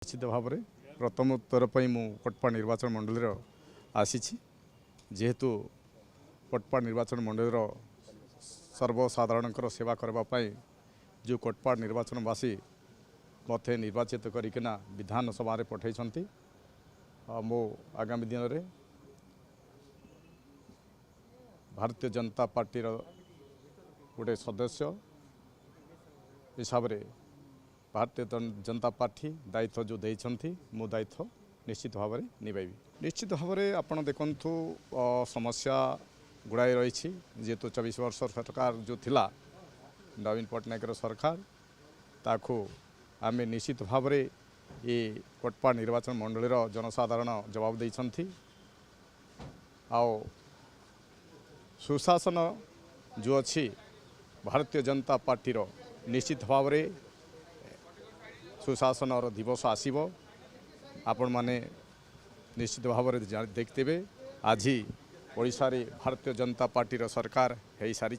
निश्चित भाव में प्रथम उत्तर पर कोटपा निर्वाचन मंडल आसी जेहेतु कोटपा निर्वाचन मंडल सर्वसाधारण सेवा करने जो कोटपा निर्वाचनवासी मत निर्वाचित करना विधानसभा पठाई मो आगामी दिन में भारतीय जनता पार्टी गोटे सदस्य हिसाब से भारतीय जनता पार्टी दायित्व जो देइछंती मो दायित्व निश्चित भाव में निभाइबी। निश्चित भाव में आपण देखंतु समस्या गुड़ाई रही जेहेतु 24 वर्ष सरकार जो थिला नवीन पट्टनायक सरकार ताकू आमे निश्चित भाव में ये कोटपा निर्वाचन मंडल जनसाधारण जवाब देइछंती आओ सुशासन जो अच्छी भारतीय जनता पार्टी निश्चित भाव में सुशासन दिवस आसीबो आपण माने निश्चित भाव में देखते आज ओडिशा रे भारतीय जनता पार्टी सरकार हो सारी।